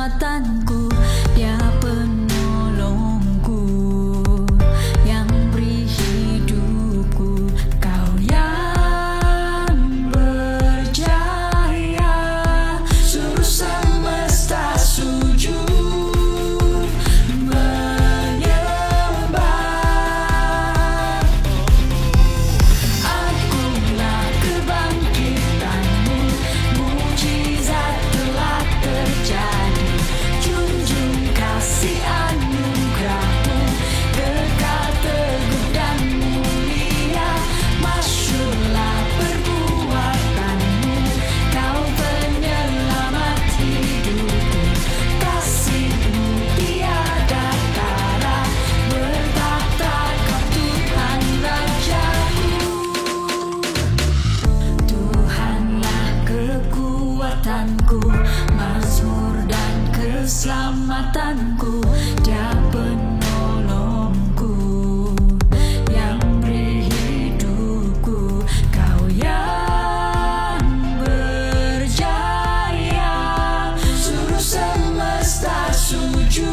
keselamatanku, Dia penolongku yang beri hidupku. Kau yang berjaya, suruh semesta sujud menyembah. Akulah kebangkitanmu, mujizat telah terjadi. Junjung kasih anugerahmu, kekal teguh dan mulia. Masyhurlah perbuatanmu, Kau penyelamat hidupku. Kasih-Mu tiada tara, bertahta Kau Tuhan Rajaku. Tuhanlah kekuatanku, mazmur dan keselamatanku, Dia penolongku yang beri hidupku. Kau yang berjaya, suruh semesta sujud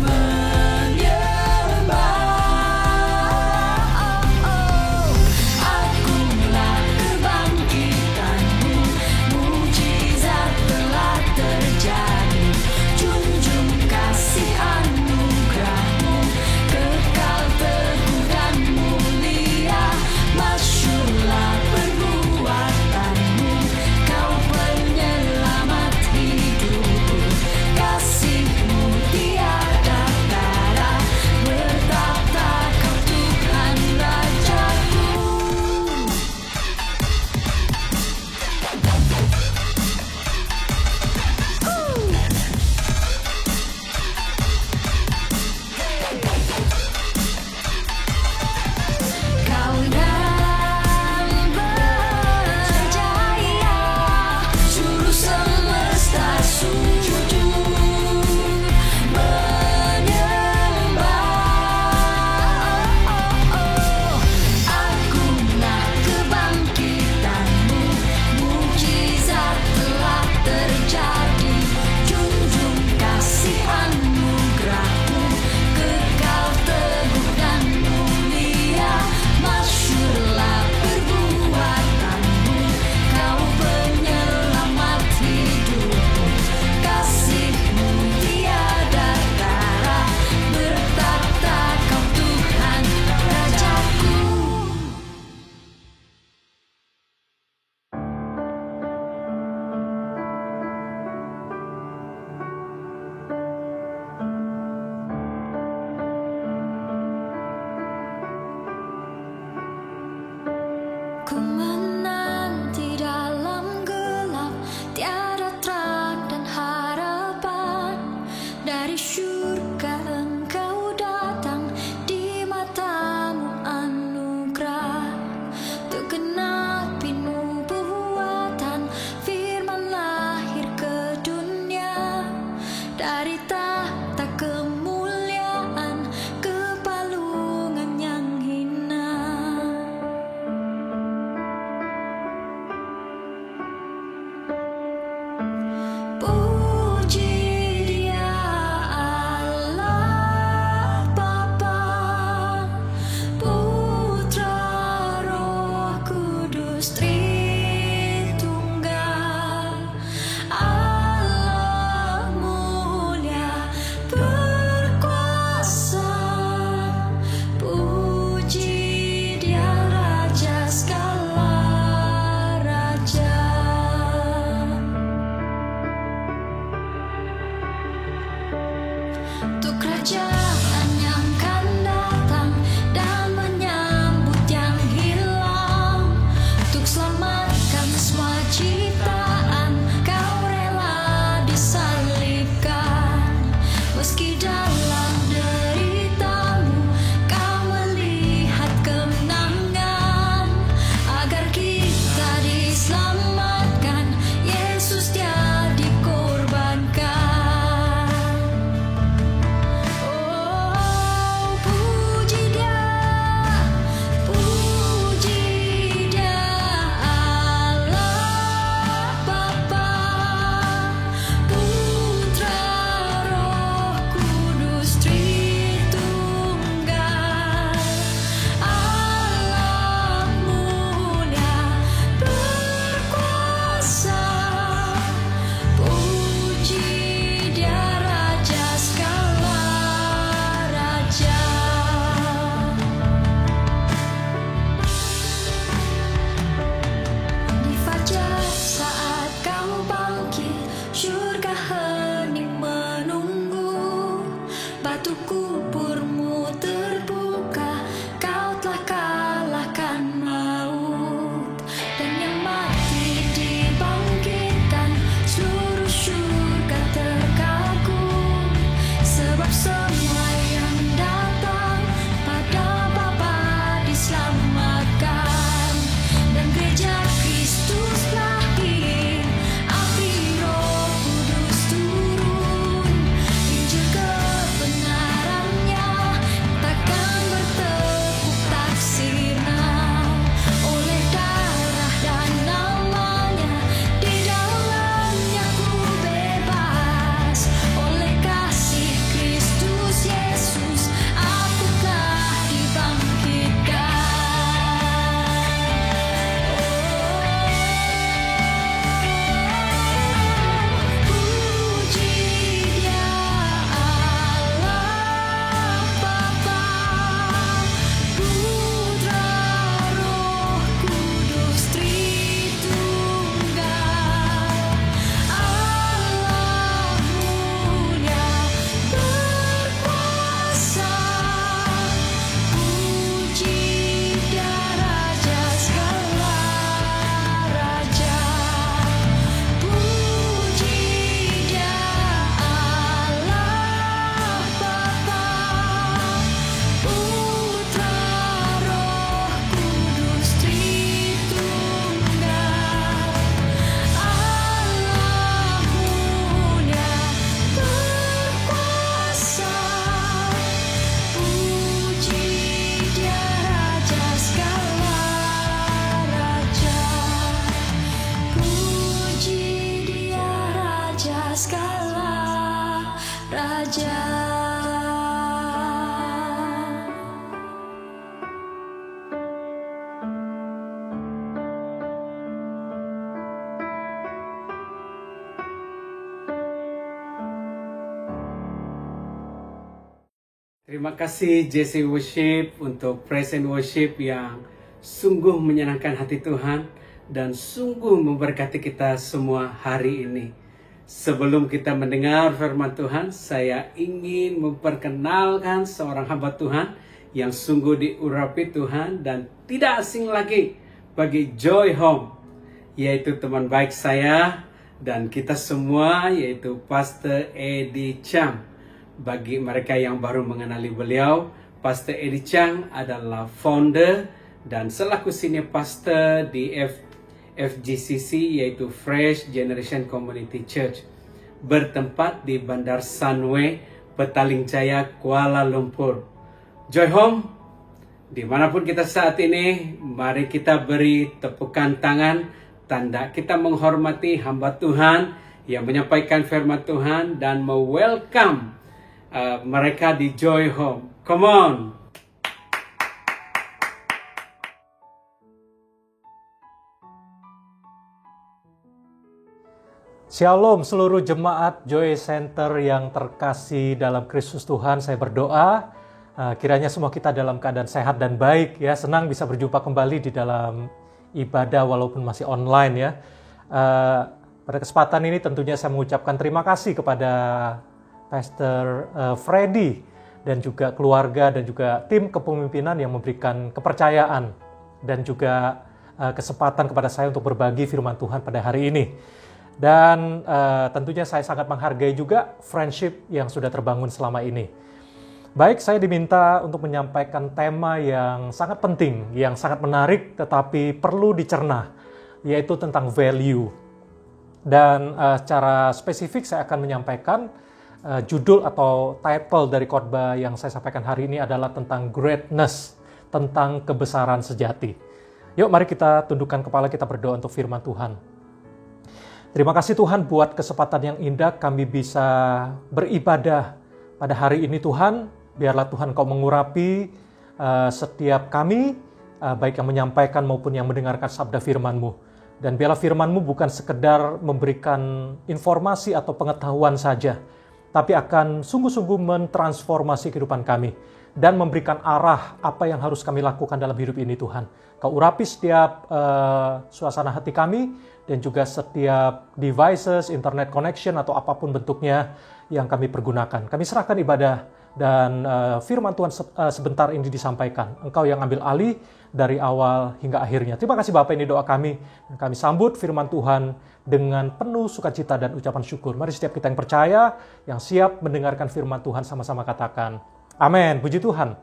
menyembah. Akulah kebangkitanmu, mujizat telah terjadi. Junjung Raja. Terima kasih JC Worship untuk praise and worship yang sungguh menyenangkan hati Tuhan dan sungguh memberkati kita semua hari ini. Sebelum kita mendengar firman Tuhan, saya ingin memperkenalkan seorang hamba Tuhan yang sungguh diurapi Tuhan dan tidak asing lagi bagi Joy Home, yaitu teman baik saya dan kita semua, yaitu Pastor Eddie Chang. Bagi mereka yang baru mengenali beliau, Pastor Eddie Chang adalah founder dan selaku senior pastor di FGCC, yaitu Fresh Generation Community Church, bertempat di Bandar Sunway, Petaling Jaya, Kuala Lumpur. Joy Home, dimanapun kita saat ini, mari kita beri tepukan tangan, tanda kita menghormati hamba Tuhan yang menyampaikan firman Tuhan dan welcome mereka di Joy Home. Come on! Shalom seluruh jemaat Joy Center yang terkasih dalam Kristus Tuhan. Saya berdoa kiranya semua kita dalam keadaan sehat dan baik ya. Senang bisa berjumpa kembali di dalam ibadah walaupun masih online ya. Pada kesempatan ini tentunya saya mengucapkan terima kasih kepada Pastor Freddy dan juga keluarga dan juga tim kepemimpinan yang memberikan kepercayaan dan juga kesempatan kepada saya untuk berbagi firman Tuhan pada hari ini. Dan tentunya saya sangat menghargai juga friendship yang sudah terbangun selama ini. Baik, saya diminta untuk menyampaikan tema yang sangat penting, yang sangat menarik tetapi perlu dicerna, yaitu tentang value. Dan secara spesifik saya akan menyampaikan judul atau title dari khotbah yang saya sampaikan hari ini adalah tentang greatness, tentang kebesaran sejati. Yuk mari kita tundukkan kepala, kita berdoa untuk firman Tuhan. Terima kasih Tuhan buat kesempatan yang indah kami bisa beribadah pada hari ini Tuhan. Biarlah Tuhan Kau mengurapi setiap kami, baik yang menyampaikan maupun yang mendengarkan sabda firman-Mu. Dan biarlah firman-Mu bukan sekedar memberikan informasi atau pengetahuan saja, tapi akan sungguh-sungguh mentransformasi kehidupan kami dan memberikan arah apa yang harus kami lakukan dalam hidup ini Tuhan. Kau urapi setiap suasana hati kami dan juga setiap devices, internet connection atau apapun bentuknya yang kami pergunakan. Kami serahkan ibadah dan firman Tuhan sebentar ini disampaikan. Engkau yang ambil alih dari awal hingga akhirnya. Terima kasih Bapak, ini doa kami. Kami sambut firman Tuhan dengan penuh sukacita dan ucapan syukur. Mari setiap kita yang percaya, yang siap mendengarkan firman Tuhan sama-sama katakan, amin. Puji Tuhan.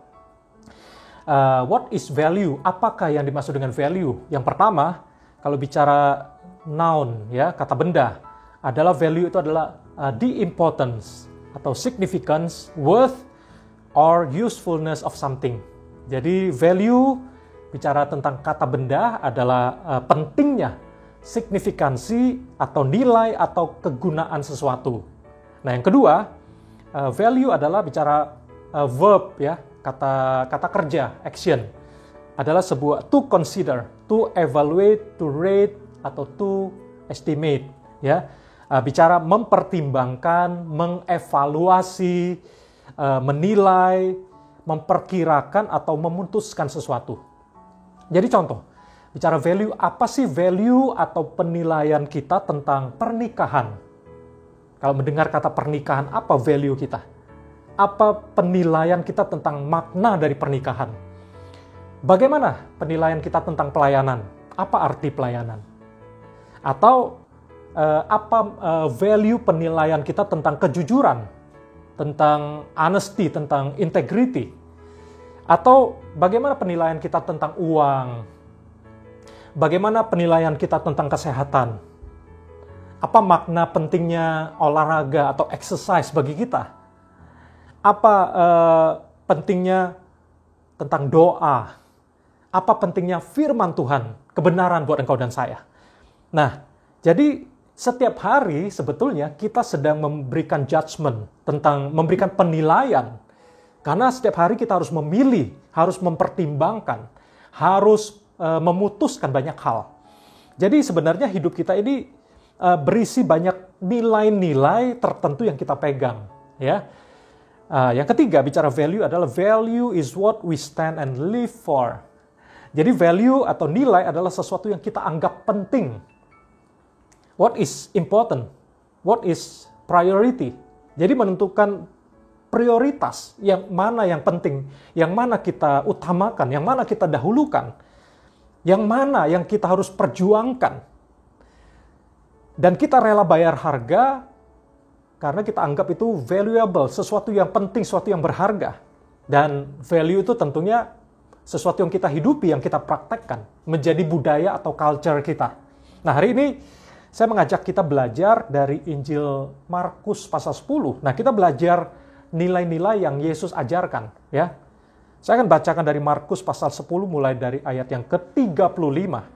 What is value? Apakah yang dimaksud dengan value? Yang pertama, kalau bicara noun, ya, kata benda, adalah value itu adalah the importance atau significance, worth, or usefulness of something. Jadi value bicara tentang kata benda adalah pentingnya, signifikansi atau nilai atau kegunaan sesuatu. Nah yang kedua, value adalah bicara verb ya, kata kerja, action. Adalah sebuah to consider, to evaluate, to rate, atau to estimate ya. Bicara mempertimbangkan, mengevaluasi, menilai, memperkirakan atau memutuskan sesuatu. Jadi contoh, bicara value, apa sih value atau penilaian kita tentang pernikahan? Kalau mendengar kata pernikahan, apa value kita? Apa penilaian kita tentang makna dari pernikahan? Bagaimana penilaian kita tentang pelayanan? Apa arti pelayanan? Atau value penilaian kita tentang kejujuran, tentang honesty, tentang integrity? Atau bagaimana penilaian kita tentang uang? Bagaimana penilaian kita tentang kesehatan? Apa makna pentingnya olahraga atau exercise bagi kita? Apa pentingnya tentang doa? Apa pentingnya firman Tuhan, kebenaran buat engkau dan saya? Nah, jadi setiap hari sebetulnya kita sedang memberikan judgment, memberikan penilaian. Karena setiap hari kita harus memilih, harus mempertimbangkan, harus memutuskan banyak hal. Jadi sebenarnya hidup kita ini berisi banyak nilai-nilai tertentu yang kita pegang. Ya. Yang ketiga, bicara value adalah value is what we stand and live for. Jadi value atau nilai adalah sesuatu yang kita anggap penting. What is important? What is priority? Jadi menentukan prioritas, yang mana yang penting, yang mana kita utamakan, yang mana kita dahulukan, yang mana yang kita harus perjuangkan. Dan kita rela bayar harga karena kita anggap itu valuable, sesuatu yang penting, sesuatu yang berharga. Dan value itu tentunya sesuatu yang kita hidupi, yang kita praktekkan, menjadi budaya atau culture kita. Nah, hari ini saya mengajak kita belajar dari Injil Markus pasal 10. Nah, kita belajar nilai-nilai yang Yesus ajarkan, ya. Saya akan bacakan dari Markus pasal 10 mulai dari ayat yang ke-35.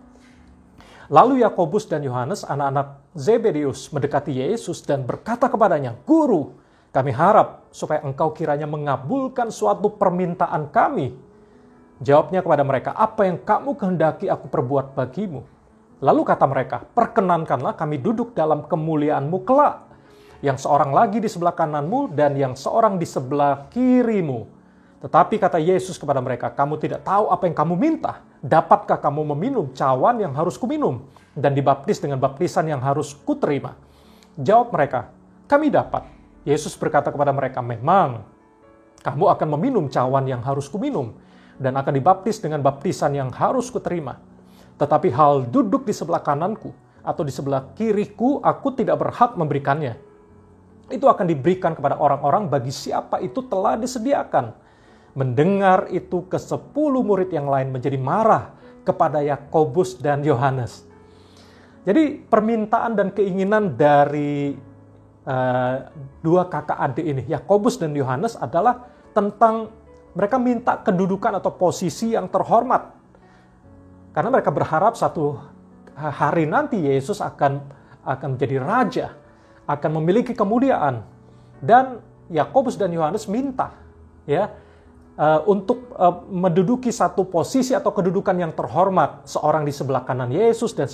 Lalu Yakobus dan Yohanes, anak-anak Zebedeus, mendekati Yesus dan berkata kepadanya, "Guru, kami harap supaya engkau kiranya mengabulkan suatu permintaan kami." Jawabnya kepada mereka, "Apa yang kamu kehendaki aku perbuat bagimu?" Lalu kata mereka, "Perkenankanlah kami duduk dalam kemuliaan-Mu kelak, yang seorang lagi di sebelah kananmu dan yang seorang di sebelah kirimu." Tetapi kata Yesus kepada mereka, "Kamu tidak tahu apa yang kamu minta. Dapatkah kamu meminum cawan yang harus kuminum dan dibaptis dengan baptisan yang harus kuterima?" Jawab mereka, "Kami dapat." Yesus berkata kepada mereka, "Memang kamu akan meminum cawan yang harus kuminum dan akan dibaptis dengan baptisan yang harus kuterima. Tetapi hal duduk di sebelah kananku atau di sebelah kiriku, aku tidak berhak memberikannya. Itu akan diberikan kepada orang-orang bagi siapa itu telah disediakan." Mendengar itu, ke-10 murid yang lain menjadi marah kepada Yakobus dan Yohanes. Jadi permintaan dan keinginan dari dua kakak adik ini, Yakobus dan Yohanes, adalah tentang mereka minta kedudukan atau posisi yang terhormat. Karena mereka berharap satu hari nanti Yesus akan menjadi raja, akan memiliki kemuliaan. Dan Yakobus dan Yohanes minta, ya, untuk menduduki satu posisi atau kedudukan yang terhormat, seorang di sebelah kanan Yesus dan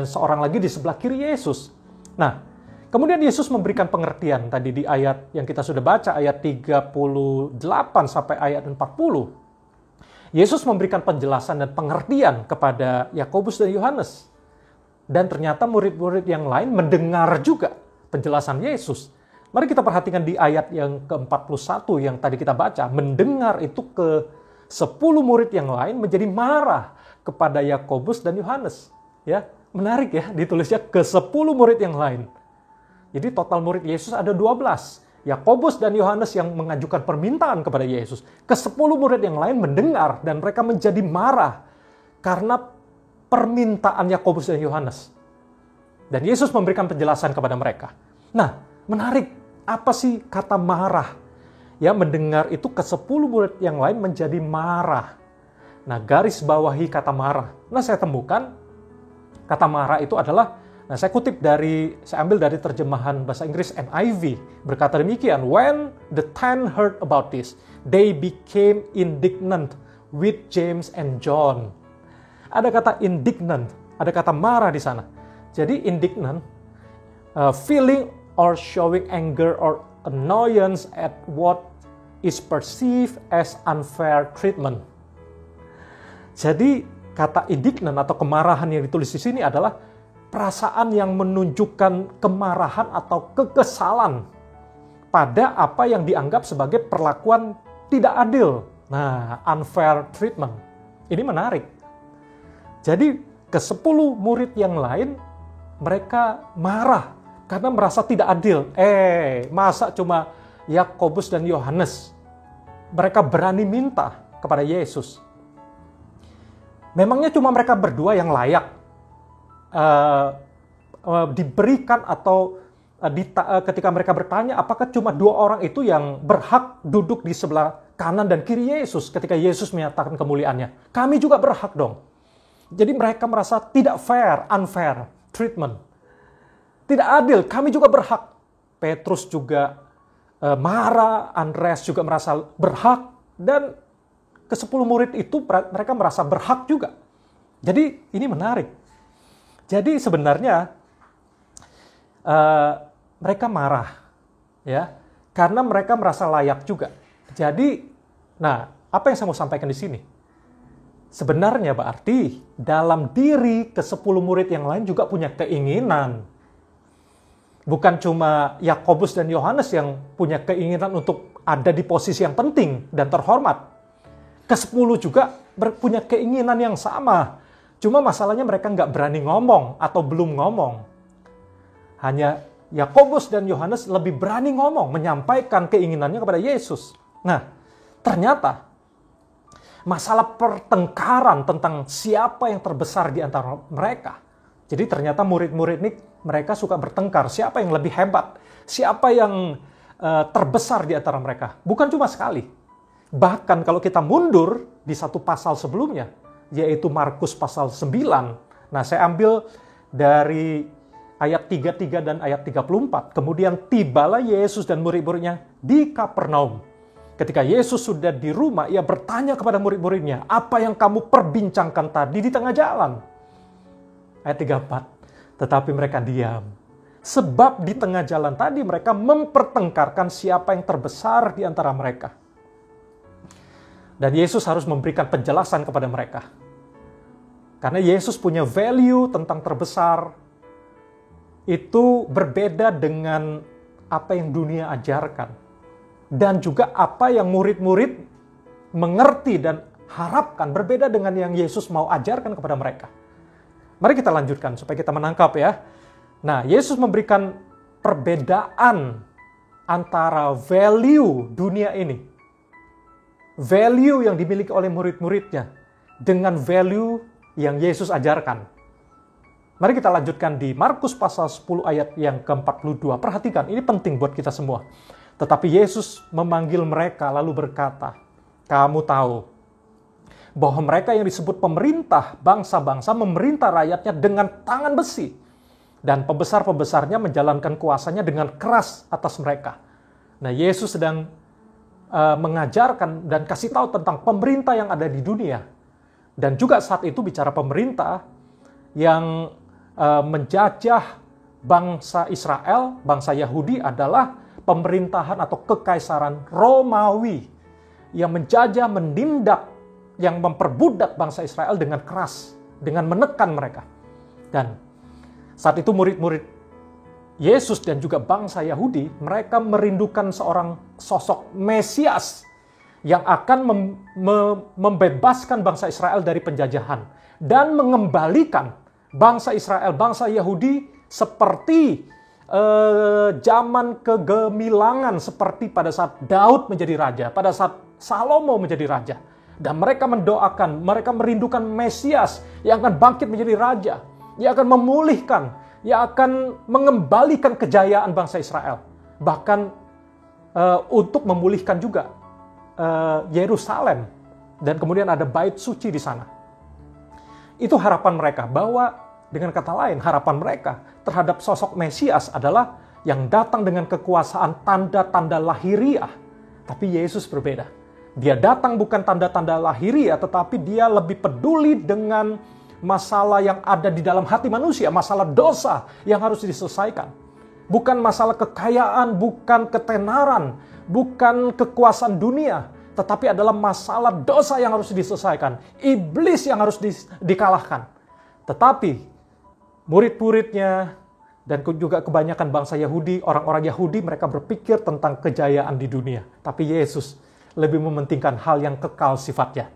seorang lagi di sebelah kiri Yesus. Nah, kemudian Yesus memberikan pengertian tadi di ayat yang kita sudah baca, ayat 38 sampai ayat 40. Yesus memberikan penjelasan dan pengertian kepada Yakobus dan Yohanes. Dan ternyata murid-murid yang lain mendengar juga penjelasan Yesus. Mari kita perhatikan di ayat yang ke-41 yang tadi kita baca. Mendengar itu, ke-10 murid yang lain menjadi marah kepada Yakobus dan Yohanes. Ya, menarik ya, ditulisnya ke-10 murid yang lain. Jadi total murid Yesus ada 12. Yakobus dan Yohanes yang mengajukan permintaan kepada Yesus. Ke-10 murid yang lain mendengar dan mereka menjadi marah karena permintaan Yakobus dan Yohanes. Dan Yesus memberikan penjelasan kepada mereka. Nah, menarik. Apa sih kata marah? Ya, mendengar itu, ke-10 murid yang lain menjadi marah. Nah, garis bawahi kata marah. Nah, saya temukan kata marah itu adalah, saya ambil dari terjemahan bahasa Inggris NIV. Berkata demikian, "When the 10 heard about this, they became indignant with James and John." Ada kata indignant, ada kata marah di sana. Jadi indignant, feeling or showing anger or annoyance at what is perceived as unfair treatment. Jadi kata indignant atau kemarahan yang ditulis di sini adalah perasaan yang menunjukkan kemarahan atau kekesalan pada apa yang dianggap sebagai perlakuan tidak adil. Nah, unfair treatment. Ini menarik. Jadi ke-10 murid yang lain mereka marah karena merasa tidak adil. Masa cuma Yakobus dan Yohanes? Mereka berani minta kepada Yesus. Memangnya cuma mereka berdua yang layak diberikan atau ketika mereka bertanya, apakah cuma 2 orang itu yang berhak duduk di sebelah kanan dan kiri Yesus ketika Yesus menyatakan kemuliaannya? Kami juga berhak dong. Jadi mereka merasa tidak fair, unfair treatment. Tidak adil, kami juga berhak. Petrus juga marah, Andreas juga merasa berhak, dan ke-10 murid itu mereka merasa berhak juga. Jadi ini menarik. Jadi sebenarnya mereka marah, ya, karena mereka merasa layak juga. Jadi, nah, apa yang saya mau sampaikan di sini? Sebenarnya berarti dalam diri ke-10 murid yang lain juga punya keinginan. Bukan cuma Yakobus dan Yohanes yang punya keinginan untuk ada di posisi yang penting dan terhormat. Ke-10 juga punya keinginan yang sama. Cuma masalahnya mereka nggak berani ngomong atau belum ngomong. Hanya Yakobus dan Yohanes lebih berani ngomong, menyampaikan keinginannya kepada Yesus. Nah, ternyata masalah pertengkaran tentang siapa yang terbesar di antara mereka. Jadi ternyata murid-murid ini mereka suka bertengkar. Siapa yang lebih hebat? Siapa yang terbesar di antara mereka? Bukan cuma sekali. Bahkan kalau kita mundur di satu pasal sebelumnya, yaitu Markus pasal 9. Nah, saya ambil dari ayat 33 dan ayat 34. Kemudian tibalah Yesus dan murid-muridnya di Kapernaum. Ketika Yesus sudah di rumah, ia bertanya kepada murid-muridnya, apa yang kamu perbincangkan tadi di tengah jalan? Ayat 34, tetapi mereka diam. Sebab di tengah jalan tadi mereka mempertengkarkan siapa yang terbesar di antara mereka. Dan Yesus harus memberikan penjelasan kepada mereka. Karena Yesus punya value tentang terbesar, itu berbeda dengan apa yang dunia ajarkan. Dan juga apa yang murid-murid mengerti dan harapkan berbeda dengan yang Yesus mau ajarkan kepada mereka. Mari kita lanjutkan supaya kita menangkap ya. Nah, Yesus memberikan perbedaan antara value dunia ini, value yang dimiliki oleh murid-muridnya, dengan value yang Yesus ajarkan. Mari kita lanjutkan di Markus pasal 10 ayat yang ke-42. Perhatikan, ini penting buat kita semua. Tetapi Yesus memanggil mereka lalu berkata, kamu tahu bahwa mereka yang disebut pemerintah bangsa-bangsa memerintah rakyatnya dengan tangan besi. Dan pembesar-pembesarnya menjalankan kuasanya dengan keras atas mereka. Nah, Yesus sedang mengajarkan dan kasih tahu tentang pemerintah yang ada di dunia. Dan juga saat itu bicara pemerintah yang menjajah bangsa Israel, bangsa Yahudi adalah pemerintahan atau kekaisaran Romawi yang menjajah, menindak, yang memperbudak bangsa Israel dengan keras, dengan menekan mereka. Dan saat itu murid-murid Yesus dan juga bangsa Yahudi, mereka merindukan seorang sosok Mesias yang akan membebaskan bangsa Israel dari penjajahan dan mengembalikan bangsa Israel, bangsa Yahudi seperti zaman kegemilangan, seperti pada saat Daud menjadi raja, pada saat Salomo menjadi raja. Dan mereka mendoakan, mereka merindukan Mesias yang akan bangkit menjadi raja, yang akan memulihkan, yang akan mengembalikan kejayaan bangsa Israel. Bahkan untuk memulihkan juga Yerusalem, dan kemudian ada bait suci di sana. Itu harapan mereka, bahwa dengan kata lain harapan mereka terhadap sosok Mesias adalah yang datang dengan kekuasaan tanda-tanda lahiriah. Tapi Yesus berbeda. Dia datang bukan tanda-tanda lahiriah, tetapi dia lebih peduli dengan masalah yang ada di dalam hati manusia, masalah dosa yang harus diselesaikan. Bukan masalah kekayaan, bukan ketenaran, bukan kekuasaan dunia, tetapi adalah masalah dosa yang harus diselesaikan. Iblis yang harus dikalahkan. Tetapi murid-muridnya dan juga kebanyakan bangsa Yahudi, orang-orang Yahudi, mereka berpikir tentang kejayaan di dunia. Tapi Yesus lebih mementingkan hal yang kekal sifatnya.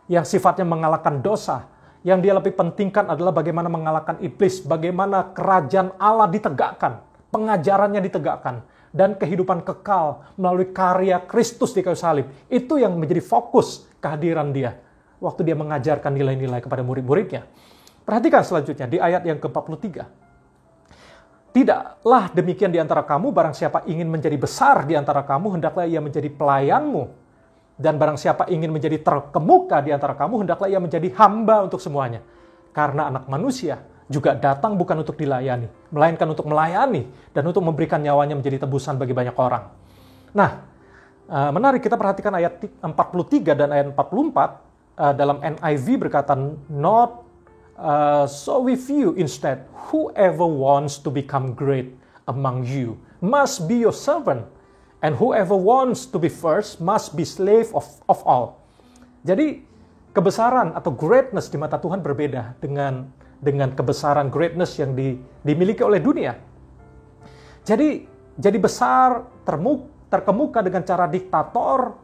Yang sifatnya mengalahkan dosa. Yang dia lebih pentingkan adalah bagaimana mengalahkan iblis, bagaimana kerajaan Allah ditegakkan, pengajarannya ditegakkan, dan kehidupan kekal melalui karya Kristus di kayu salib. Itu yang menjadi fokus kehadiran dia waktu dia mengajarkan nilai-nilai kepada murid-muridnya. Perhatikan selanjutnya di ayat yang ke-43. Tidaklah demikian di antara kamu, barang siapa ingin menjadi besar di antara kamu, hendaklah ia menjadi pelayanmu. Dan barang siapa ingin menjadi terkemuka di antara kamu, hendaklah ia menjadi hamba untuk semuanya. Karena anak manusia juga datang bukan untuk dilayani, melainkan untuk melayani dan untuk memberikan nyawanya menjadi tebusan bagi banyak orang. Nah, menarik kita perhatikan ayat 43 dan ayat 44 dalam NIV berkata, "Not so with you instead, whoever wants to become great among you must be your servant, and whoever wants to be first must be slave of all." Jadi kebesaran atau greatness di mata Tuhan berbeda dengan kebesaran greatness yang dimiliki oleh dunia. Jadi besar, terkemuka dengan cara diktator,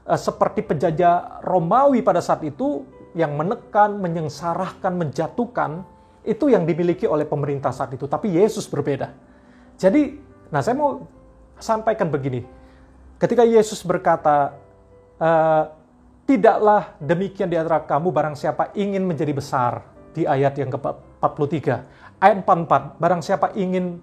seperti penjajah Romawi pada saat itu, yang menekan, menyengsarakan, menjatuhkan, itu yang dimiliki oleh pemerintah saat itu. Tapi Yesus berbeda. Jadi, saya mau sampaikan begini. Ketika Yesus berkata, "Tidaklah demikian di antara kamu barang siapa ingin menjadi besar," di ayat yang ke-43. Ayat 44, barang siapa ingin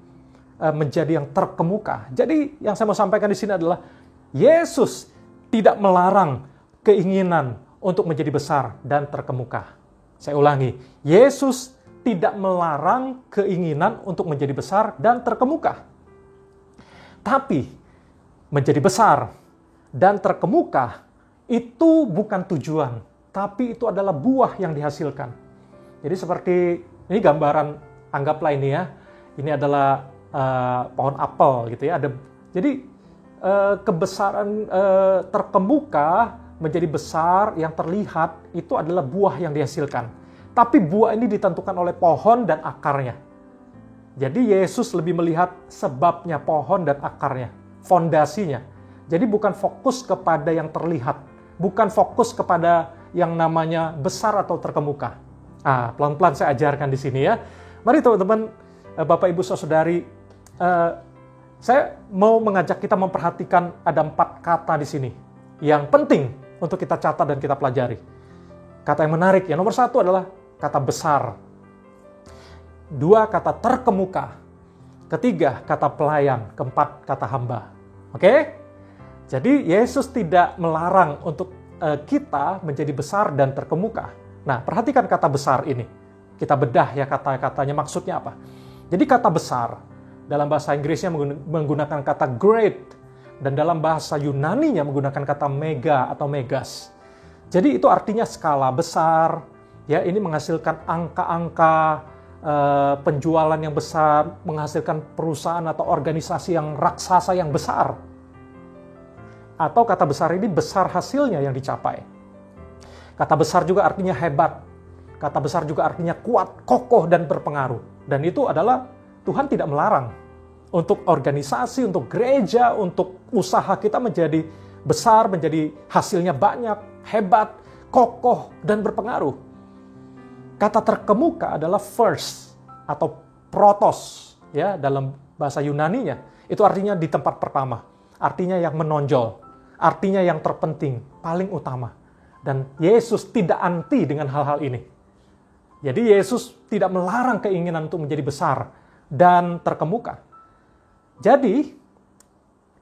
menjadi yang terkemuka. Jadi yang saya mau sampaikan di sini adalah Yesus tidak melarang keinginan untuk menjadi besar dan terkemuka. Saya ulangi, Yesus tidak melarang keinginan untuk menjadi besar dan terkemuka. Tapi menjadi besar dan terkemuka itu bukan tujuan, tapi itu adalah buah yang dihasilkan. Jadi seperti ini gambaran, anggaplah ini ya, ini adalah pohon apel gitu ya. Jadi kebesaran terkemuka menjadi besar yang terlihat itu adalah buah yang dihasilkan. Tapi buah ini ditentukan oleh pohon dan akarnya. Jadi Yesus lebih melihat sebabnya pohon dan akarnya, fondasinya. Jadi bukan fokus kepada yang terlihat, bukan fokus kepada yang namanya besar atau terkemuka. Pelan-pelan saya ajarkan di sini ya. Mari teman-teman, Bapak Ibu Saudari, saya mau mengajak kita memperhatikan ada 4 kata di sini yang penting untuk kita catat dan kita pelajari. Kata yang menarik, yang nomor 1 adalah kata besar. 2, kata terkemuka. 3, kata pelayan. 4, kata hamba. Oke? Jadi Yesus tidak melarang untuk kita menjadi besar dan terkemuka. Nah, perhatikan kata besar ini. Kita bedah ya kata-katanya, maksudnya apa. Jadi kata besar, dalam bahasa Inggrisnya menggunakan kata great, dan dalam bahasa Yunaninya menggunakan kata mega atau megas. Jadi itu artinya skala besar, ya, ini menghasilkan angka-angka, penjualan yang besar, menghasilkan perusahaan atau organisasi yang raksasa yang besar. Atau kata besar ini besar hasilnya yang dicapai. Kata besar juga artinya hebat. Kata besar juga artinya kuat, kokoh, dan berpengaruh. Dan itu adalah Tuhan tidak melarang untuk organisasi, untuk gereja, untuk usaha kita menjadi besar, menjadi hasilnya banyak, hebat, kokoh, dan berpengaruh. Kata terkemuka adalah first atau protos, ya, dalam bahasa Yunaninya. Itu artinya di tempat pertama, artinya yang menonjol, artinya yang terpenting, paling utama. Dan Yesus tidak anti dengan hal-hal ini. Jadi Yesus tidak melarang keinginan untuk menjadi besar dan terkemuka. Jadi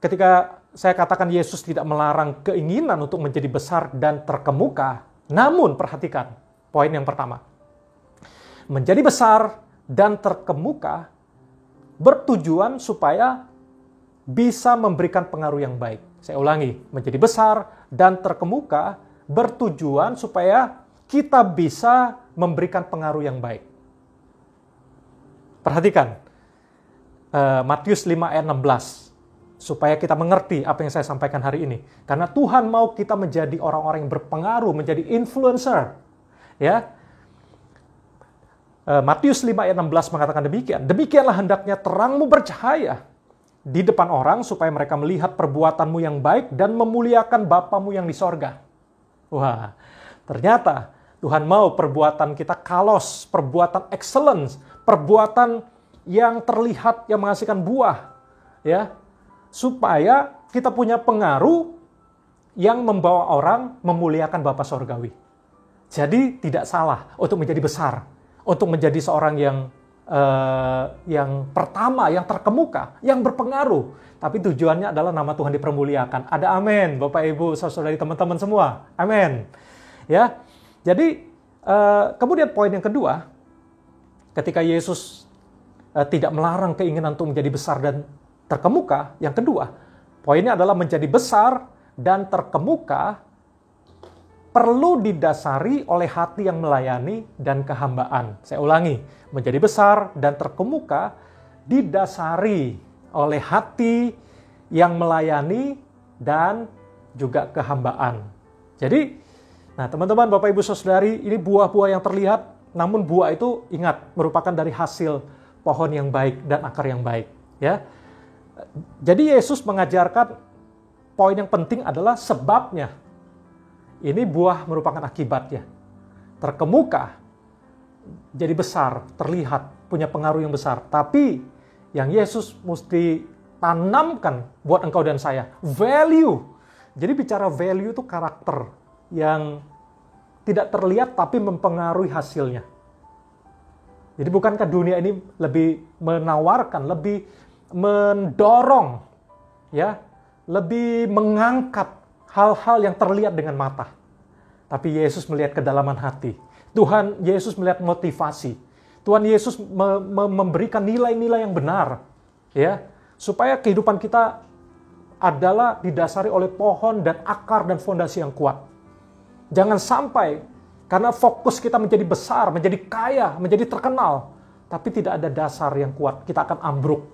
ketika saya katakan Yesus tidak melarang keinginan untuk menjadi besar dan terkemuka, namun perhatikan poin yang pertama. Menjadi besar dan terkemuka bertujuan supaya bisa memberikan pengaruh yang baik. Saya ulangi, menjadi besar dan terkemuka bertujuan supaya kita bisa memberikan pengaruh yang baik. Perhatikan, Matius 5 ayat 16, supaya kita mengerti apa yang saya sampaikan hari ini. Karena Tuhan mau kita menjadi orang-orang yang berpengaruh, menjadi influencer. Ya. Matius 5 ayat 16 mengatakan demikian. Demikianlah hendaknya terangmu bercahaya di depan orang, supaya mereka melihat perbuatanmu yang baik dan memuliakan Bapamu yang di sorga. Wah, ternyata Tuhan mau perbuatan kita kalos, perbuatan excellence, perbuatan yang terlihat, yang menghasilkan buah, ya, supaya kita punya pengaruh yang membawa orang memuliakan Bapa Sorgawi. Jadi tidak salah untuk menjadi besar, untuk menjadi seorang yang pertama, yang terkemuka, yang berpengaruh. Tapi tujuannya adalah nama Tuhan dipermuliakan. Ada amin, Bapak Ibu, saudari, teman-teman semua. Amin. Ya. Jadi kemudian poin yang kedua, ketika Yesus tidak melarang keinginan untuk menjadi besar dan terkemuka. Yang kedua, poinnya adalah menjadi besar dan terkemuka perlu didasari oleh hati yang melayani dan kehambaan. Saya ulangi, menjadi besar dan terkemuka didasari oleh hati yang melayani dan juga kehambaan. Jadi, nah teman-teman, Bapak Ibu Saudari, ini buah-buah yang terlihat, namun buah itu ingat merupakan dari hasil pohon yang baik dan akar yang baik, ya. Jadi Yesus mengajarkan poin yang penting adalah sebabnya. Ini buah merupakan akibatnya. Terkemuka, jadi besar, terlihat, punya pengaruh yang besar. Tapi yang Yesus mesti tanamkan buat engkau dan saya, value. Jadi bicara value itu karakter yang tidak terlihat tapi mempengaruhi hasilnya. Jadi bukankah dunia ini lebih menawarkan, lebih mendorong, ya, lebih mengangkat hal-hal yang terlihat dengan mata. Tapi Yesus melihat kedalaman hati. Tuhan Yesus melihat motivasi. Tuhan Yesus memberikan nilai-nilai yang benar, ya, supaya kehidupan kita adalah didasari oleh pohon dan akar dan fondasi yang kuat. Jangan sampai karena fokus kita menjadi besar, menjadi kaya, menjadi terkenal, tapi tidak ada dasar yang kuat, kita akan ambruk.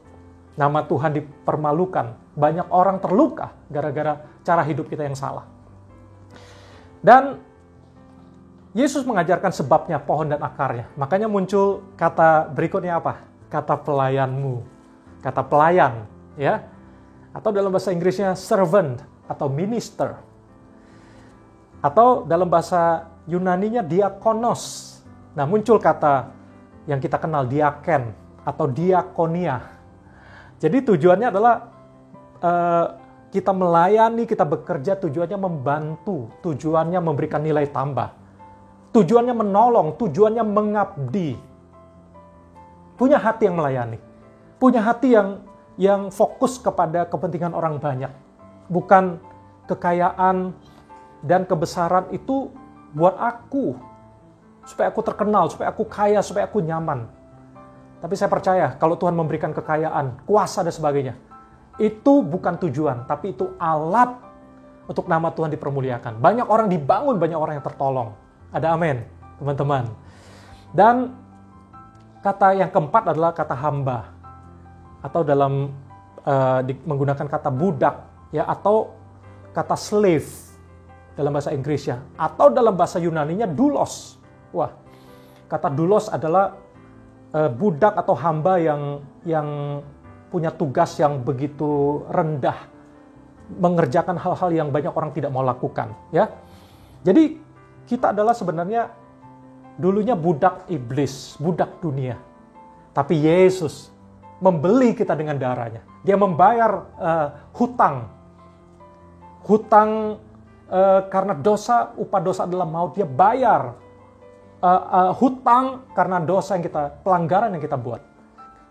Nama Tuhan dipermalukan. Banyak orang terluka gara-gara cara hidup kita yang salah. Dan Yesus mengajarkan sebabnya pohon dan akarnya. Makanya muncul kata berikutnya apa? Kata pelayanmu. Kata pelayan, ya. Atau dalam bahasa Inggrisnya servant atau minister. Atau dalam bahasa Yunaninya diakonos. Nah, muncul kata yang kita kenal diaken atau diakonia. Jadi tujuannya adalah kita melayani, kita bekerja, tujuannya membantu, tujuannya memberikan nilai tambah, tujuannya menolong, tujuannya mengabdi. Punya hati yang melayani, punya hati yang fokus kepada kepentingan orang banyak. Bukan kekayaan dan kebesaran itu buat aku, supaya aku terkenal, supaya aku kaya, supaya aku nyaman. Tapi saya percaya kalau Tuhan memberikan kekayaan, kuasa dan sebagainya, itu bukan tujuan, tapi itu alat untuk nama Tuhan dipermuliakan. Banyak orang dibangun, banyak orang yang tertolong. Ada amin, teman-teman. Dan kata yang keempat adalah kata hamba. Atau dalam menggunakan kata budak, ya, atau kata slave dalam bahasa Inggrisnya. Atau dalam bahasa Yunaninya doulos. Wah, kata doulos adalah budak atau hamba yang punya tugas yang begitu rendah, mengerjakan hal-hal yang banyak orang tidak mau lakukan, ya. Jadi kita adalah sebenarnya dulunya budak iblis, budak dunia. Tapi Yesus membeli kita dengan darahnya. Dia membayar hutang karena dosa, upah dosa adalah maut. Dia bayar hutang karena dosa yang pelanggaran yang kita buat.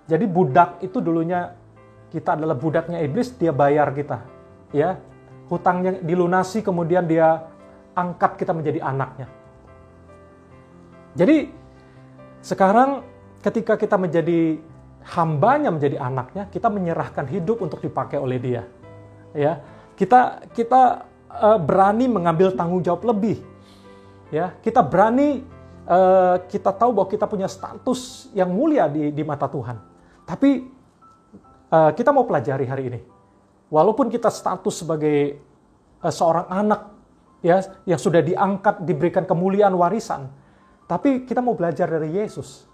Jadi budak itu dulunya kita adalah budaknya iblis, dia bayar kita, ya. Hutangnya dilunasi, kemudian dia angkat kita menjadi anaknya. Jadi sekarang ketika kita menjadi hambanya, menjadi anaknya, kita menyerahkan hidup untuk dipakai oleh dia, ya. Kita berani mengambil tanggung jawab lebih, ya. Kita berani, kita tahu bahwa kita punya status yang mulia di mata Tuhan. Tapi kita mau pelajari hari ini. Walaupun kita status sebagai seorang anak, ya, yang sudah diangkat, diberikan kemuliaan warisan, tapi kita mau belajar dari Yesus.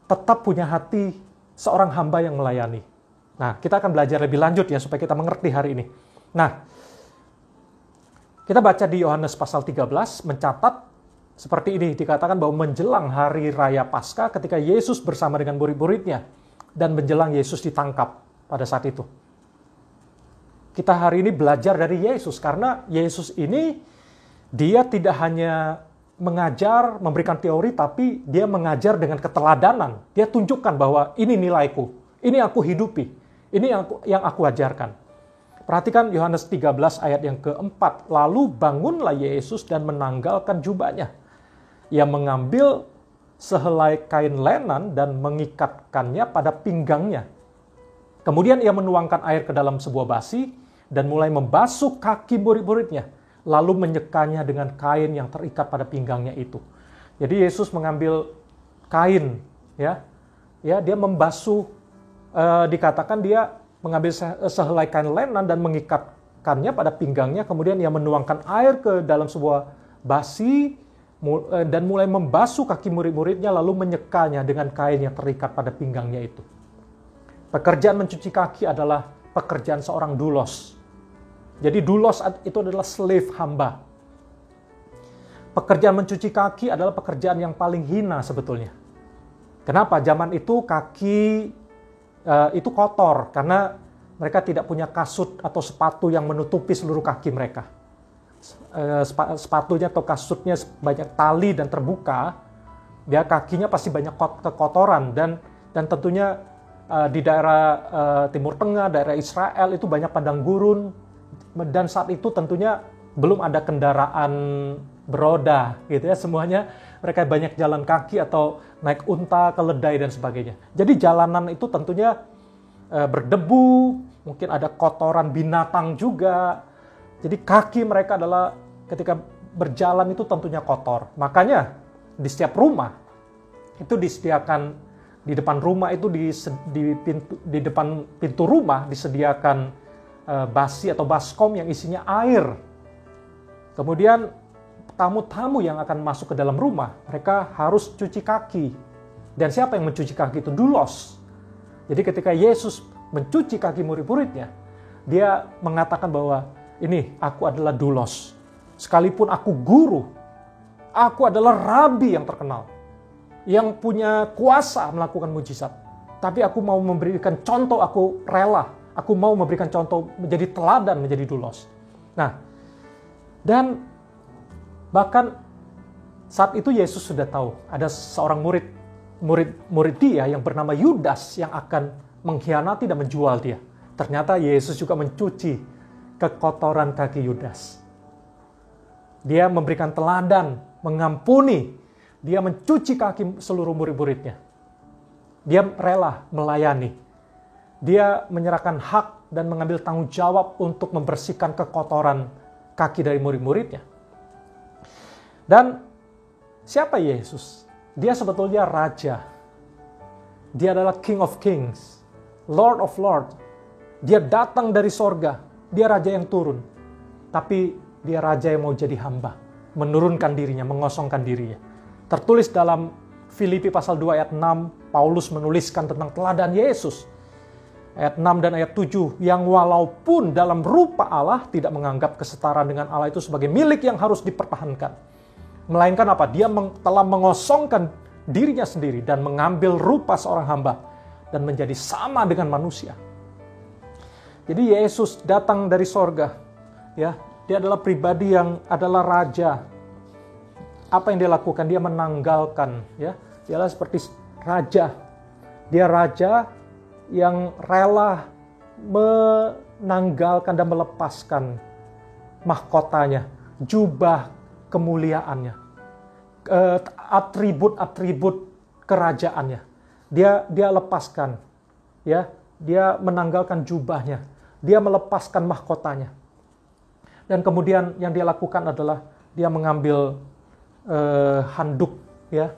Tetap punya hati seorang hamba yang melayani. Nah, kita akan belajar lebih lanjut ya supaya kita mengerti hari ini. Nah, kita baca di Yohanes pasal 13 mencatat seperti ini, dikatakan bahwa menjelang hari raya Paskah ketika Yesus bersama dengan murid-muridnya dan menjelang Yesus ditangkap pada saat itu. Kita hari ini belajar dari Yesus karena Yesus ini dia tidak hanya mengajar, memberikan teori, tapi dia mengajar dengan keteladanan. Dia tunjukkan bahwa ini nilaiku, ini aku hidupi, ini yang aku ajarkan. Perhatikan Yohanes 13 ayat yang keempat. Lalu bangunlah Yesus dan menanggalkan jubahnya. Ia mengambil sehelai kain lenan dan mengikatkannya pada pinggangnya. Kemudian ia menuangkan air ke dalam sebuah basi dan mulai membasuh kaki murid-muridnya, lalu menyekanya dengan kain yang terikat pada pinggangnya itu. Jadi Yesus mengambil kain, ya, dia membasuh, dikatakan dia mengambil sehelai kain lenan dan mengikatkannya pada pinggangnya, kemudian ia menuangkan air ke dalam sebuah basi dan mulai membasuh kaki murid-muridnya lalu menyekanya dengan kain yang terikat pada pinggangnya itu. Pekerjaan mencuci kaki adalah pekerjaan seorang doulos. Jadi doulos itu adalah slave, hamba. Pekerjaan mencuci kaki adalah pekerjaan yang paling hina sebetulnya. Kenapa? Zaman itu kaki itu kotor karena mereka tidak punya kasut atau sepatu yang menutupi seluruh kaki mereka. Sepatunya atau kasutnya banyak tali dan terbuka, dia kakinya pasti banyak kekotoran dan tentunya di daerah Timur Tengah, daerah Israel itu banyak padang gurun dan saat itu tentunya belum ada kendaraan beroda gitu ya, semuanya mereka banyak jalan kaki atau naik unta, keledai dan sebagainya. Jadi jalanan itu tentunya berdebu, mungkin ada kotoran binatang juga. Jadi kaki mereka adalah ketika berjalan itu tentunya kotor. Makanya di setiap rumah itu disediakan di depan rumah itu di depan pintu rumah disediakan basi atau baskom yang isinya air. Kemudian tamu-tamu yang akan masuk ke dalam rumah, mereka harus cuci kaki. Dan siapa yang mencuci kaki itu? Doulos. Jadi ketika Yesus mencuci kaki murid-muridnya, dia mengatakan bahwa ini, aku adalah doulos. Sekalipun aku guru, aku adalah rabi yang terkenal, yang punya kuasa melakukan mujizat. Tapi aku mau memberikan contoh, aku rela. Aku mau memberikan contoh, menjadi teladan, menjadi doulos. Nah, dan bahkan saat itu Yesus sudah tahu ada seorang murid dia yang bernama Yudas yang akan mengkhianati dan menjual dia. Ternyata Yesus juga mencuci kekotoran kaki Yudas. Dia memberikan teladan, mengampuni, dia mencuci kaki seluruh murid-muridnya. Dia rela melayani. Dia menyerahkan hak dan mengambil tanggung jawab untuk membersihkan kekotoran kaki dari murid-muridnya. Dan siapa Yesus? Dia sebetulnya raja. Dia adalah King of Kings, Lord of Lords. Dia datang dari sorga. Dia raja yang turun. Tapi dia raja yang mau jadi hamba. Menurunkan dirinya, mengosongkan dirinya. Tertulis dalam Filipi pasal 2 ayat 6, Paulus menuliskan tentang teladan Yesus. Ayat 6 dan ayat 7, yang walaupun dalam rupa Allah tidak menganggap kesetaraan dengan Allah itu sebagai milik yang harus dipertahankan. Melainkan apa? Dia telah mengosongkan dirinya sendiri dan mengambil rupa seorang hamba dan menjadi sama dengan manusia. Jadi Yesus datang dari sorga, ya. Dia adalah pribadi yang adalah raja. Apa yang dia lakukan? Dia menanggalkan, ya. Dia adalah seperti raja. Dia raja yang rela menanggalkan dan melepaskan mahkotanya, jubah kemuliaannya, atribut-atribut kerajaannya. Dia lepaskan, ya. Dia menanggalkan jubahnya. Dia melepaskan mahkotanya. Dan kemudian yang dia lakukan adalah dia mengambil handuk, ya.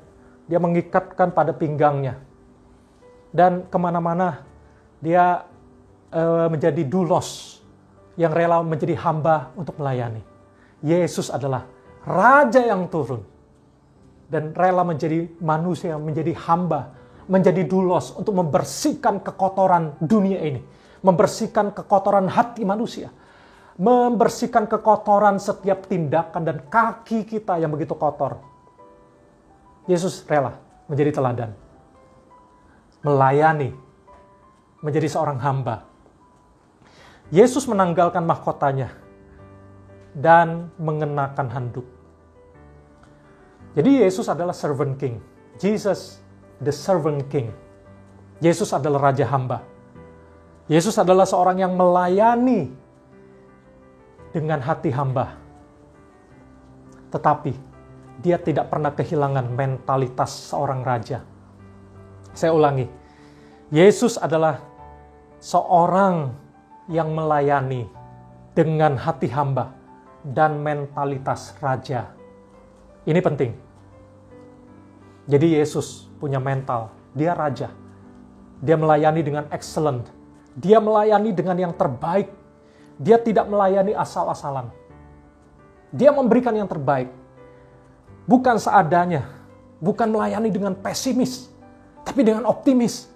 Dia mengikatkan pada pinggangnya. Dan kemana-mana dia menjadi doulos yang rela menjadi hamba untuk melayani. Yesus adalah raja yang turun dan rela menjadi manusia, menjadi hamba, menjadi doulos untuk membersihkan kekotoran dunia ini, membersihkan kekotoran hati manusia, membersihkan kekotoran setiap tindakan dan kaki kita yang begitu kotor. Yesus rela menjadi teladan, melayani, menjadi seorang hamba. Yesus menanggalkan mahkotanya dan mengenakan handuk. Jadi Yesus adalah servant king. Jesus the servant king. Yesus adalah raja hamba. Yesus adalah seorang yang melayani dengan hati hamba. Tetapi dia tidak pernah kehilangan mentalitas seorang raja. Saya ulangi, Yesus adalah seorang yang melayani dengan hati hamba dan mentalitas raja. Ini penting. Jadi Yesus punya mental, dia raja. Dia melayani dengan excellent. Dia melayani dengan yang terbaik. Dia tidak melayani asal-asalan. Dia memberikan yang terbaik. Bukan seadanya. Bukan melayani dengan pesimis. Tapi dengan optimis.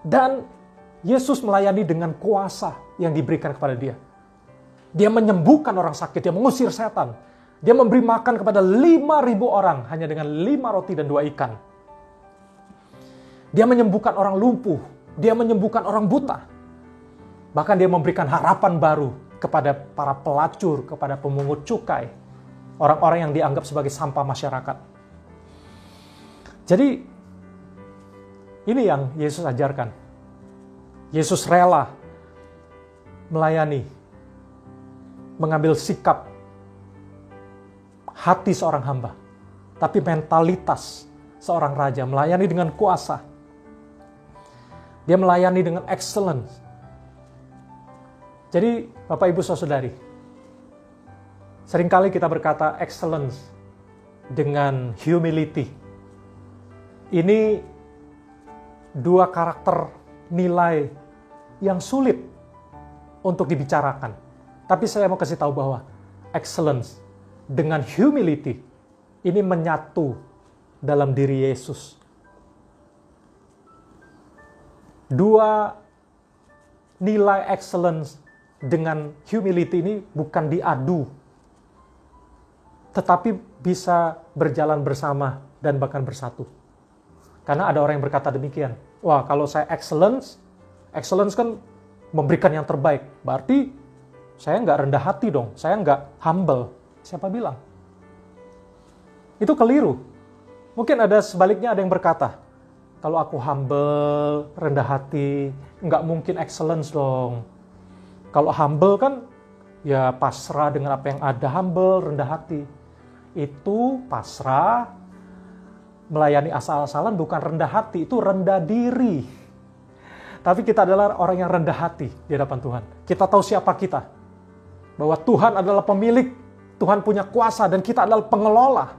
Dan Yesus melayani dengan kuasa yang diberikan kepada dia. Dia menyembuhkan orang sakit. Dia mengusir setan. Dia memberi makan kepada 5.000 orang hanya dengan 5 roti dan 2 ikan. Dia menyembuhkan orang lumpuh. Dia menyembuhkan orang buta. Bahkan dia memberikan harapan baru kepada para pelacur, kepada pemungut cukai. Orang-orang yang dianggap sebagai sampah masyarakat. Jadi, ini yang Yesus ajarkan. Yesus rela melayani, mengambil sikap hati seorang hamba, tapi mentalitas seorang raja, melayani dengan kuasa. Dia melayani dengan excellence. Jadi, Bapak Ibu Saudari, seringkali kita berkata excellence dengan humility. Ini dua karakter nilai yang sulit untuk dibicarakan. Tapi saya mau kasih tahu bahwa excellence dengan humility ini menyatu dalam diri Yesus. Dua nilai excellence dengan humility ini bukan diadu, tetapi bisa berjalan bersama dan bahkan bersatu. Karena ada orang yang berkata demikian, wah kalau saya excellence kan memberikan yang terbaik. Berarti saya nggak rendah hati dong, saya nggak humble. Siapa bilang? Itu keliru. Mungkin ada sebaliknya, ada yang berkata, kalau aku humble, rendah hati, nggak mungkin excellence dong. Kalau humble kan ya pasrah dengan apa yang ada, humble, rendah hati. Itu pasrah, melayani asal-asalan bukan rendah hati, itu rendah diri. Tapi kita adalah orang yang rendah hati di hadapan Tuhan. Kita tahu siapa kita. Bahwa Tuhan adalah pemilik, Tuhan punya kuasa, dan kita adalah pengelola.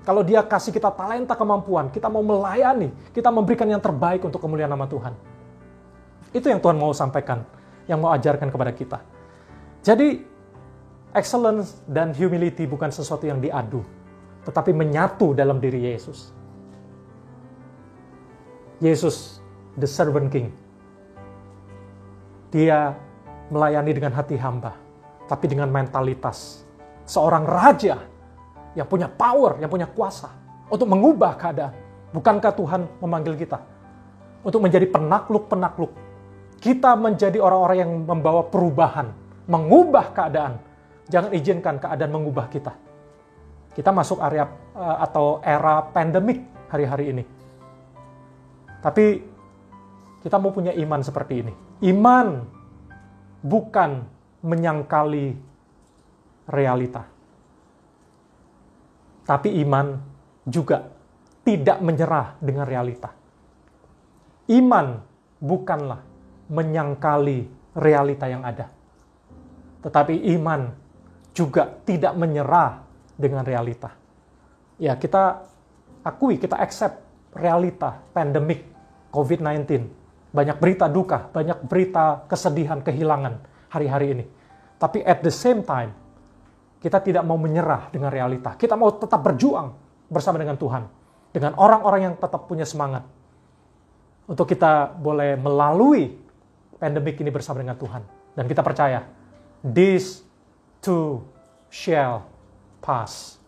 Kalau dia kasih kita talenta, kemampuan, kita mau melayani, kita memberikan yang terbaik untuk kemuliaan nama Tuhan. Itu yang Tuhan mau sampaikan, yang mau ajarkan kepada kita. Jadi, excellence dan humility bukan sesuatu yang diadu, tetapi menyatu dalam diri Yesus. Yesus, the servant king. Dia melayani dengan hati hamba, tapi dengan mentalitas seorang raja yang punya power, yang punya kuasa untuk mengubah keadaan. Bukankah Tuhan memanggil kita untuk menjadi penakluk-penakluk? Kita menjadi orang-orang yang membawa perubahan, mengubah keadaan. Jangan izinkan keadaan mengubah kita. Kita masuk area atau era pandemik hari-hari ini. Tapi kita mau punya iman seperti ini. Iman bukan menyangkali realita. Tapi iman juga tidak menyerah dengan realita. Iman bukanlah menyangkali realita yang ada. Tetapi iman juga tidak menyerah dengan realita. Ya, kita akui, kita accept realita pandemik COVID-19. Banyak berita duka, banyak berita kesedihan, kehilangan hari-hari ini. Tapi at the same time, kita tidak mau menyerah dengan realita. Kita mau tetap berjuang bersama dengan Tuhan. Dengan orang-orang yang tetap punya semangat. Untuk kita boleh melalui pandemik ini bersama dengan Tuhan. Dan kita percaya, this too shall pass.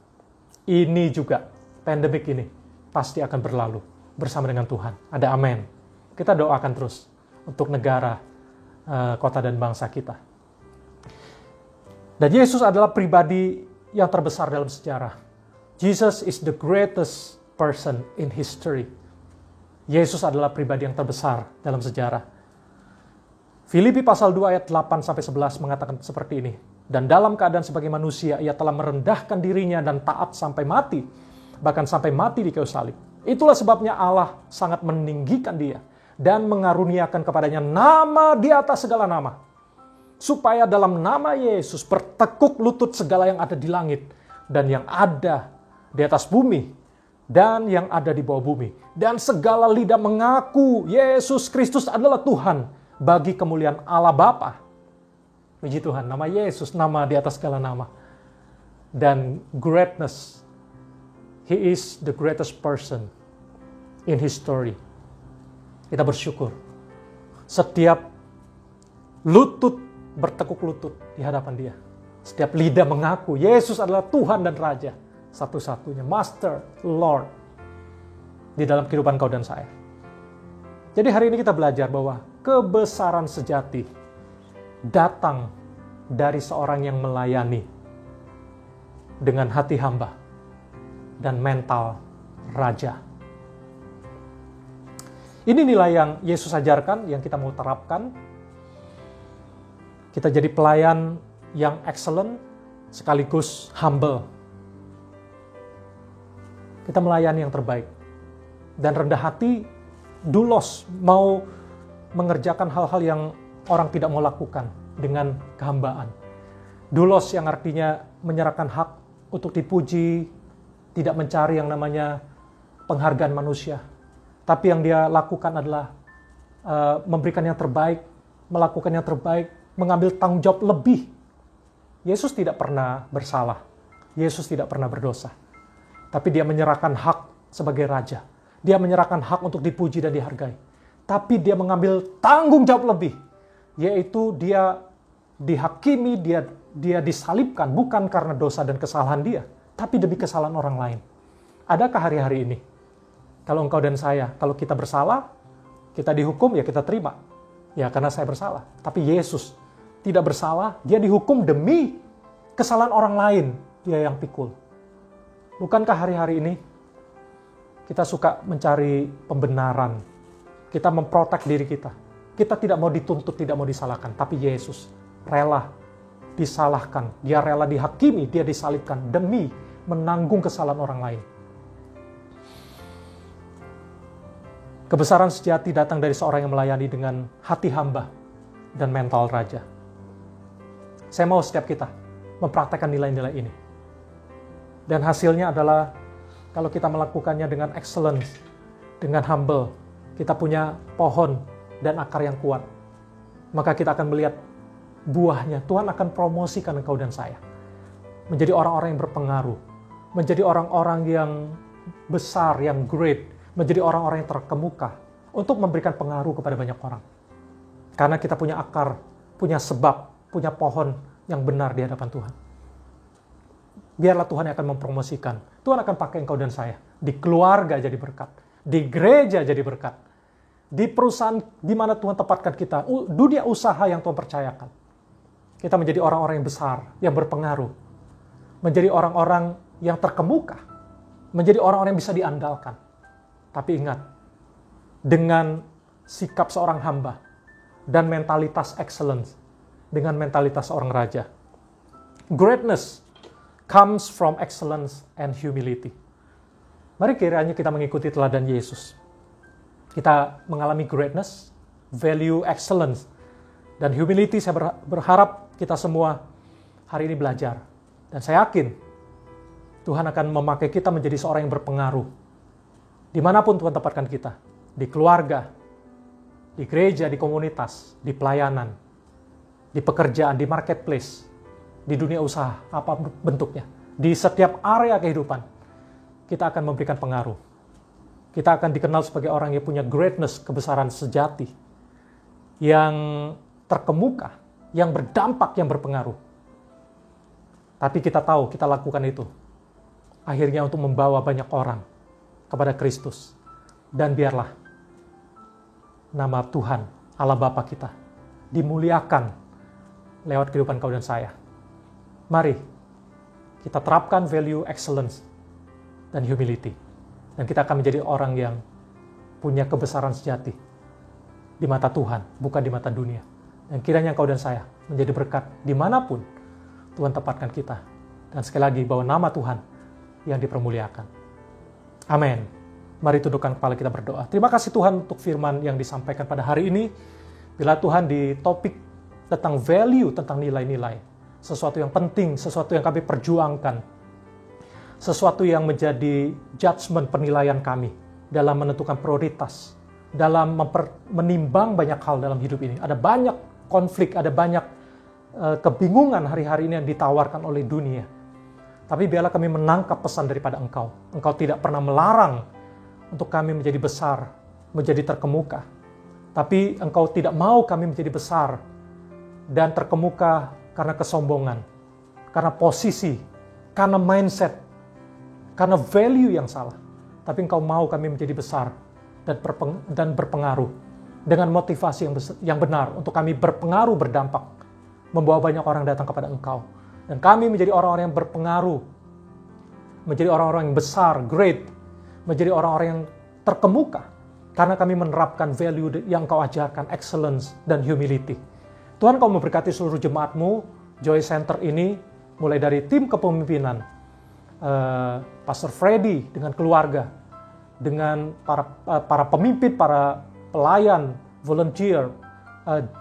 Ini juga, pandemik ini pasti akan berlalu bersama dengan Tuhan. Ada amin. Kita doakan terus untuk negara, kota dan bangsa kita. Dan Yesus adalah pribadi yang terbesar dalam sejarah. Jesus is the greatest person in history. Yesus adalah pribadi yang terbesar dalam sejarah. Filipi pasal 2 ayat 8-11 mengatakan seperti ini. Dan dalam keadaan sebagai manusia, ia telah merendahkan dirinya dan taat sampai mati. Bahkan sampai mati di kayu salib. Itulah sebabnya Allah sangat meninggikan dia dan mengaruniakan kepadanya nama di atas segala nama. Supaya dalam nama Yesus bertekuk lutut segala yang ada di langit dan yang ada di atas bumi dan yang ada di bawah bumi. Dan segala lidah mengaku Yesus Kristus adalah Tuhan bagi kemuliaan Allah Bapa. Puji Tuhan, nama Yesus, nama di atas segala nama. Dan greatness, He is the greatest person in history. Kita bersyukur. Setiap lutut bertekuk lutut di hadapan Dia. Setiap lidah mengaku Yesus adalah Tuhan dan Raja. Satu-satunya, Master, Lord. Di dalam kehidupan kau dan saya. Jadi hari ini kita belajar bahwa kebesaran sejati datang dari seorang yang melayani dengan hati hamba dan mental raja. Ini nilai yang Yesus ajarkan, yang kita mau terapkan. Kita jadi pelayan yang excellent, sekaligus humble. Kita melayani yang terbaik. Dan rendah hati, dulos, mau mengerjakan hal-hal yang orang tidak mau lakukan dengan kehambaan. Dulos yang artinya menyerahkan hak untuk dipuji, tidak mencari yang namanya penghargaan manusia. Tapi yang dia lakukan adalah memberikan yang terbaik, melakukan yang terbaik, mengambil tanggung jawab lebih. Yesus tidak pernah bersalah. Yesus tidak pernah berdosa. Tapi dia menyerahkan hak sebagai raja. Dia menyerahkan hak untuk dipuji dan dihargai. Tapi dia mengambil tanggung jawab lebih. Yaitu dia dihakimi, dia disalibkan bukan karena dosa dan kesalahan dia, tapi demi kesalahan orang lain. Adakah hari-hari ini, kalau engkau dan saya, kalau kita bersalah, kita dihukum, ya kita terima. Ya karena saya bersalah. Tapi Yesus tidak bersalah, dia dihukum demi kesalahan orang lain, dia yang pikul. Bukankah hari-hari ini kita suka mencari pembenaran, kita memprotek diri kita. Kita tidak mau dituntut, tidak mau disalahkan. Tapi Yesus rela disalahkan. Dia rela dihakimi, dia disalibkan demi menanggung kesalahan orang lain. Kebesaran sejati datang dari seorang yang melayani dengan hati hamba dan mental raja. Saya mau setiap kita mempraktekkan nilai-nilai ini. Dan hasilnya adalah kalau kita melakukannya dengan excellence, dengan humble, kita punya pohon dan akar yang kuat, maka kita akan melihat buahnya. Tuhan akan promosikan engkau dan saya menjadi orang-orang yang berpengaruh, menjadi orang-orang yang besar, yang great, menjadi orang-orang yang terkemuka untuk memberikan pengaruh kepada banyak orang. Karena kita punya akar, punya sebab, punya pohon yang benar di hadapan Tuhan. Biarlah Tuhan yang akan mempromosikan. Tuhan akan pakai engkau dan saya di keluarga jadi berkat, di gereja jadi berkat, di perusahaan di mana Tuhan tempatkan kita, dunia usaha yang Tuhan percayakan. Kita menjadi orang-orang yang besar, yang berpengaruh. Menjadi orang-orang yang terkemuka. Menjadi orang-orang yang bisa diandalkan. Tapi ingat, dengan sikap seorang hamba dan mentalitas excellence, dengan mentalitas seorang raja. Greatness comes from excellence and humility. Mari kiranya kita mengikuti teladan Yesus. Kita mengalami greatness, value excellence, dan humility. Saya berharap kita semua hari ini belajar. Dan saya yakin Tuhan akan memakai kita menjadi seorang yang berpengaruh. Dimanapun Tuhan tempatkan kita. Di keluarga, di gereja, di komunitas, di pelayanan, di pekerjaan, di marketplace, di dunia usaha, apa bentuknya. Di setiap area kehidupan, kita akan memberikan pengaruh. Kita akan dikenal sebagai orang yang punya greatness, kebesaran sejati, yang terkemuka, yang berdampak, yang berpengaruh. Tapi kita tahu, kita lakukan itu. Akhirnya untuk membawa banyak orang kepada Kristus. Dan biarlah nama Tuhan, Allah Bapa kita, dimuliakan lewat kehidupan kau dan saya. Mari kita terapkan value excellence dan humility. Dan kita akan menjadi orang yang punya kebesaran sejati di mata Tuhan, bukan di mata dunia. Dan kiranya engkau dan saya menjadi berkat dimanapun Tuhan tempatkan kita. Dan sekali lagi bahwa nama Tuhan yang dipermuliakan. Amin. Mari tundukkan kepala kita berdoa. Terima kasih Tuhan untuk firman yang disampaikan pada hari ini. Bila Tuhan di topik tentang value, tentang nilai-nilai. Sesuatu yang penting, sesuatu yang kami perjuangkan. Sesuatu yang menjadi judgment penilaian kami dalam menentukan prioritas. Dalam menimbang banyak hal dalam hidup ini. Ada banyak konflik, ada banyak kebingungan hari-hari ini yang ditawarkan oleh dunia. Tapi biarlah kami menangkap pesan daripada Engkau. Engkau tidak pernah melarang untuk kami menjadi besar, menjadi terkemuka. Tapi Engkau tidak mau kami menjadi besar dan terkemuka karena kesombongan, karena posisi, karena mindset, karena value yang salah. Tapi Engkau mau kami menjadi besar dan berpengaruh dengan motivasi yang benar untuk kami berpengaruh, berdampak, membawa banyak orang datang kepada Engkau. Dan kami menjadi orang-orang yang berpengaruh, menjadi orang-orang yang besar, great, menjadi orang-orang yang terkemuka, karena kami menerapkan value yang Kau ajarkan, excellence dan humility. Tuhan, Kau memberkati seluruh jemaat-Mu, Joy Center ini, mulai dari tim kepemimpinan, Pastor Freddy dengan keluarga, dengan para pemimpin, para pelayan, volunteer,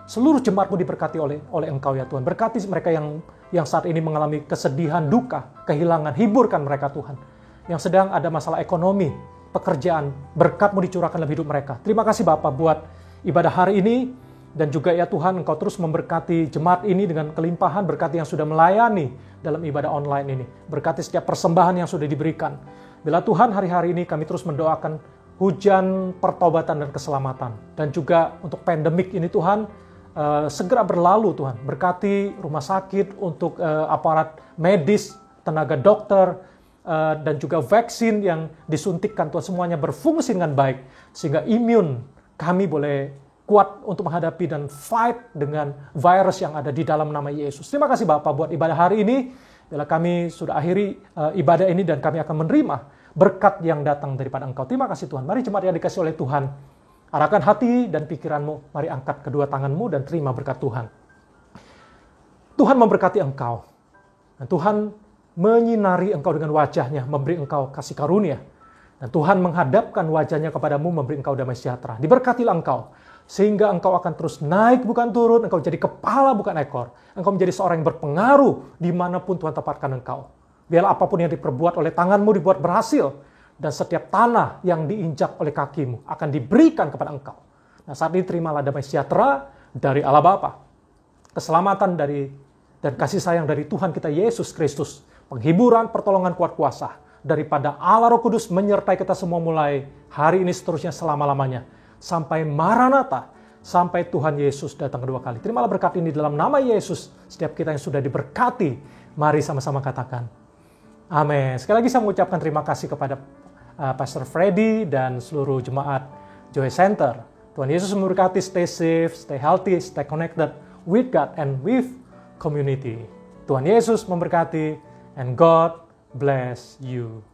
seluruh jemaat-Mu diberkati oleh Engkau ya Tuhan. Berkati mereka yang saat ini mengalami kesedihan, duka, kehilangan, hiburkan mereka Tuhan. Yang sedang ada masalah ekonomi, pekerjaan, berkat-Mu dicurahkan dalam hidup mereka. Terima kasih Bapak buat ibadah hari ini, dan juga ya Tuhan Engkau terus memberkati jemaat ini dengan kelimpahan, berkati yang sudah melayani dalam ibadah online ini. Berkati setiap persembahan yang sudah diberikan. Bila Tuhan hari-hari ini kami terus mendoakan hujan pertobatan dan keselamatan. Dan juga untuk pandemik ini Tuhan, segera berlalu Tuhan. Berkati rumah sakit, untuk aparat medis, tenaga dokter, dan juga vaksin yang disuntikkan Tuhan. Semuanya berfungsi dengan baik. Sehingga imun kami boleh kuat untuk menghadapi dan fight dengan virus yang ada di dalam nama Yesus. Terima kasih Bapak buat ibadah hari ini. Bila kami sudah akhiri ibadah ini dan kami akan menerima berkat yang datang daripada Engkau. Terima kasih Tuhan. Mari jemaat yang dikasih oleh Tuhan, arahkan hati dan pikiranmu. Mari angkat kedua tanganmu dan terima berkat Tuhan. Tuhan memberkati engkau. Dan Tuhan menyinari engkau dengan wajahnya, memberi engkau kasih karunia. Dan Tuhan menghadapkan wajahnya kepadamu, memberi engkau damai sejahtera. Diberkatilah engkau, sehingga engkau akan terus naik bukan turun, engkau jadi kepala bukan ekor. Engkau menjadi seorang yang berpengaruh dimanapun Tuhan tempatkan engkau. Biarlah apapun yang diperbuat oleh tanganmu dibuat berhasil. Dan setiap tanah yang diinjak oleh kakimu akan diberikan kepada engkau. Nah saat ini terimalah damai sejahtera dari Allah Bapa. Keselamatan dan kasih sayang dari Tuhan kita Yesus Kristus. Penghiburan, pertolongan, kuat kuasa daripada Allah Roh Kudus menyertai kita semua mulai hari ini seterusnya selama-lamanya. Sampai Maranatha, sampai Tuhan Yesus datang kedua kali. Terimalah berkat ini dalam nama Yesus. Setiap kita yang sudah diberkati, mari sama-sama katakan amin. Sekali lagi saya mengucapkan terima kasih kepada Pastor Freddy dan seluruh jemaat Joy Center. Tuhan Yesus memberkati. Stay safe, stay healthy, stay connected with God and with community. Tuhan Yesus memberkati and God bless you.